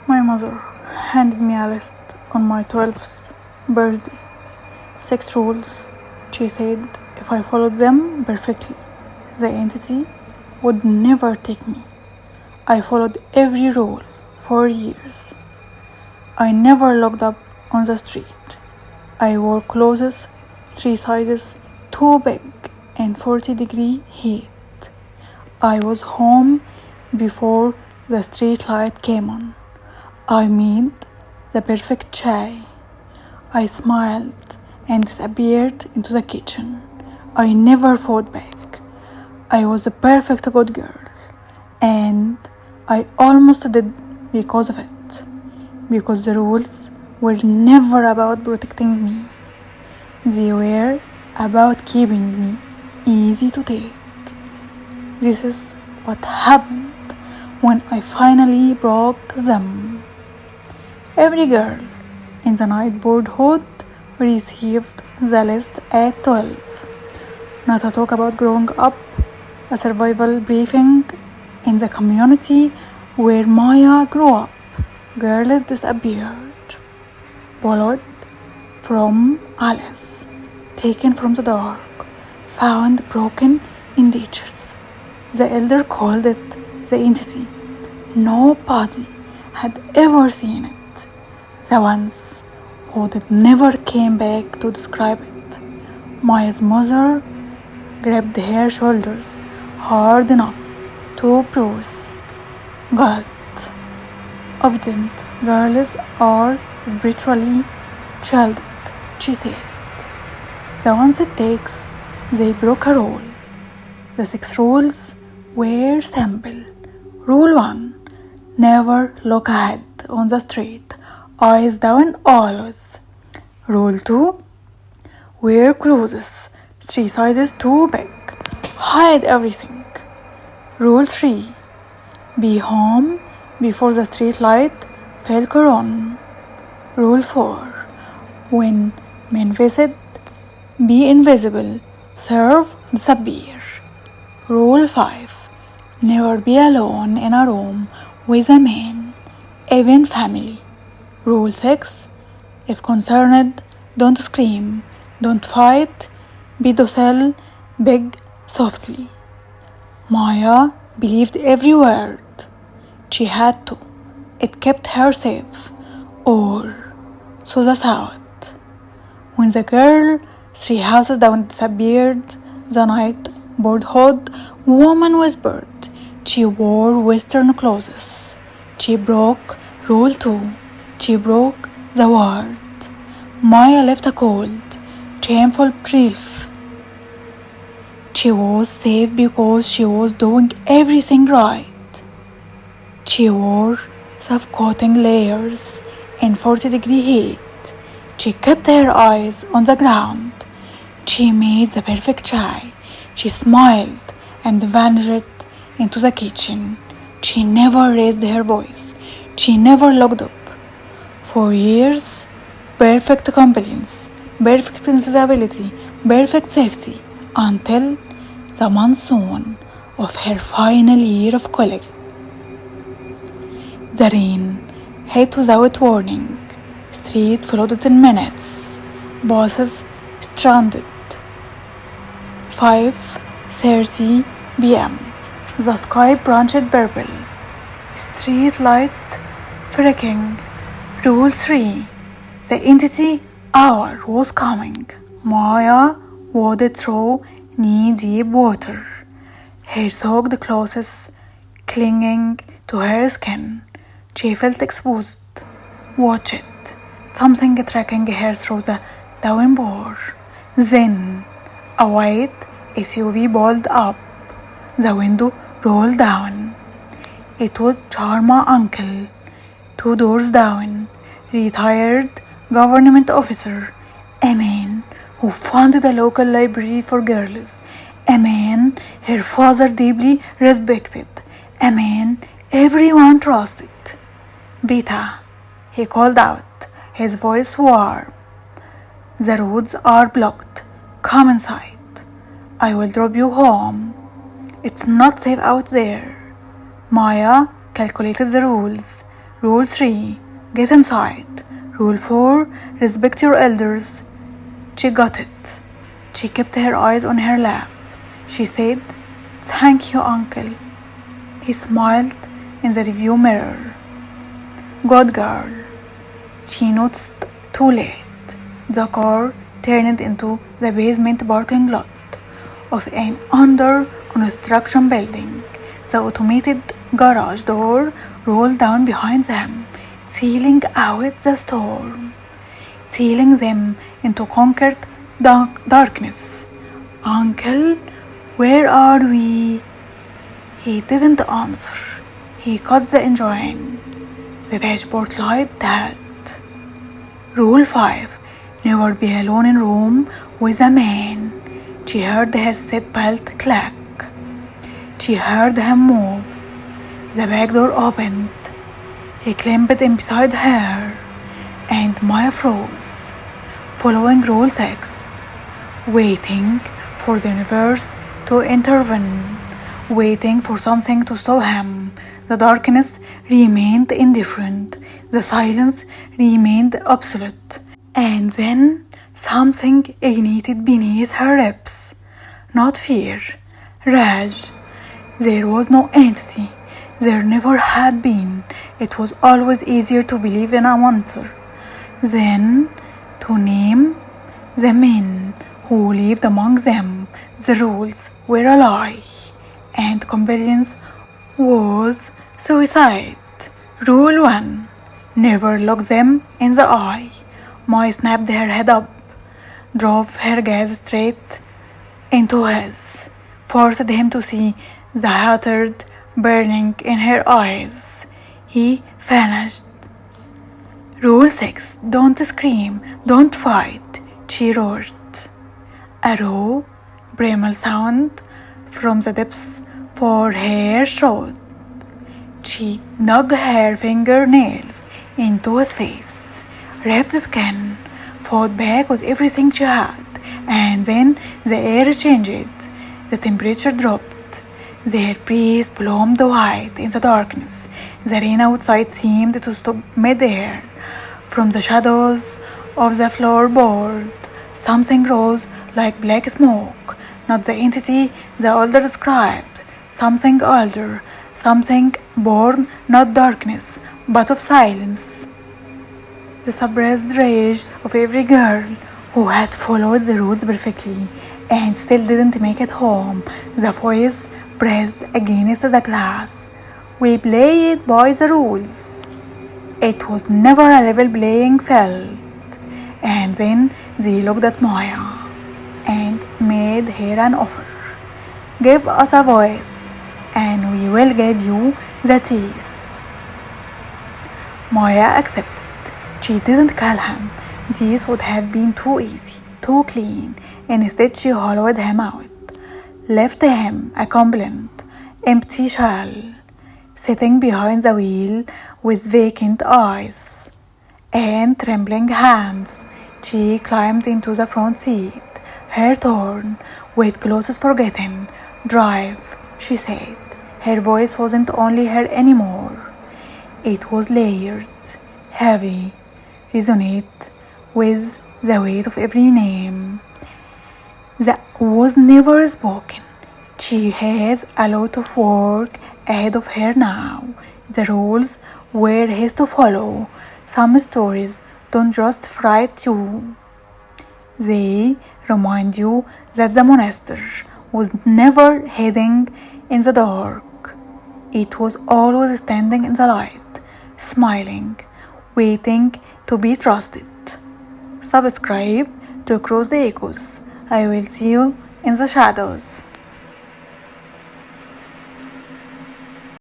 My mother handed me a list on my 12th birthday. 6 rules. She said if I followed them perfectly, the entity would never take me. I followed every rule for years. I never looked up on the street. I wore clothes 3 sizes too big in 40-degree heat. I was home before the street light came on. I made the perfect chai. I smiled and disappeared into the kitchen. I never fought back. I was a perfect good girl, and I almost did because of it. Because the rules were never about protecting me. They were about keeping me easy to take. This is what happened when I finally broke them. Every girl in the neighborhood received the list at 12. Not a talk about growing up, a survival briefing in the community where Maya grew up. Girls disappeared, followed from Alice, taken from the dark, found broken in ditches. The elder called it the entity. Nobody had ever seen it. The ones who did never came back to describe it. Maya's mother grabbed her shoulders hard enough to bruise. God, obedient girls are spiritually chilled, she said. The ones it takes, they broke a rule. The 6 rules were simple. Rule 1, never look ahead on the street. Eyes down always. Rule 2, wear clothes 3 sizes too big. Hide everything. Rule 3, be home before the street light flicker on. Rule 4, when men visit, be invisible, serve, disappear. Rule 5, never be alone in a room with a man, even family. Rule 6, if concerned, don't scream, don't fight, be docile, beg softly. Maya believed every word. She had to. It kept her safe, or so the thought. When the girl 3 houses down disappeared, the neighborhood woman whispered. She wore Western clothes. She broke Rule 2. She broke the word. Maya left a cold, shameful brief. She was safe because she was doing everything right. She wore suffocating layers in 40-degree heat. She kept her eyes on the ground. She made the perfect chai. She smiled and vanished into the kitchen. She never raised her voice. She never looked up. For years, perfect compliance, perfect invisibility, perfect safety, until the monsoon of her final year of college. The rain hit without warning. Street flooded in minutes. Buses stranded. 5:30 p.m. The sky branched purple. Street light flickering. Rule 3. The entity hour was coming. Maya waded through knee-deep water. Her soaked clothes clinging to her skin. She felt exposed. Watch it. Something tracking her through the downpour. Then a white SUV pulled up. The window rolled down. It was Charma uncle. 2 doors down. Retired government officer. A man who founded a local library for girls. A man her father deeply respected. A man everyone trusted. Beta, he called out, his voice warm. The roads are blocked. Come inside. I will drop you home. It's not safe out there. Maya calculated the rules. Rule 3. Get inside. Rule 4. Respect your elders. She got it. She kept her eyes on her lap. She said, "Thank you, uncle." He smiled in the review mirror. Good girl. She noticed too late. The car turned into the basement parking lot of an under-construction building. The automated garage door rolled down behind them, sealing out the storm, sealing them into concrete darkness. "Uncle, where are we?" He didn't answer. He cut the engine. The dashboard light dead. Rule 5. Never be alone in room with a man. She heard his seatbelt clack. She heard him move. The back door opened. He climbed in beside her, and Maya froze, following Rule 6, waiting for the universe to intervene, waiting for something to stop him. The darkness remained indifferent. The silence remained absolute. And then something ignited beneath her ribs. Not fear, rage. There was no entity. There never had been. It was always easier to believe in a monster than to name the men who lived among them. The rules were a lie, and compliance was suicide. Rule 1. Never look them in the eye. Maya snapped her head up, drove her gaze straight into his, forced him to see the hatred burning in her eyes. He vanished. Rule 6. Don't scream, don't fight, she roared. A raw, primal sound from the depths for her throat. She dug her fingernails into his face, ripped the skin, fought back with everything she had, and then the air changed. The temperature dropped. Their breath bloomed white in the darkness. The rain outside seemed to stop mid-air. From the shadows of the floorboard, something rose like black smoke. Not the entity the elder described. Something older, something born not darkness, but of silence. The suppressed rage of every girl who had followed the rules perfectly and still didn't make it home. The voice pressed against the glass. We played by the rules. It was never a level playing field. And then they looked at Maya and made her an offer. Give us a voice, and we will give you the teeth. Maya accepted. She didn't kill him. This would have been too easy, too clean. Instead, she hollowed him out, left him a complete, empty shell, sitting behind the wheel with vacant eyes and trembling hands. She climbed into the front seat, hair torn, with clothes forgotten. Drive, she said. Her voice wasn't only her anymore. It was layered, heavy, resonate with the weight of every name that was never spoken. She has a lot of work ahead of her now. The rules were his to follow. Some stories don't just fright you. They remind you that the monster was never hiding in the dark. It was always standing in the light, smiling, waiting to be trusted. Subscribe to Cross the Echoes. I will see you in the shadows.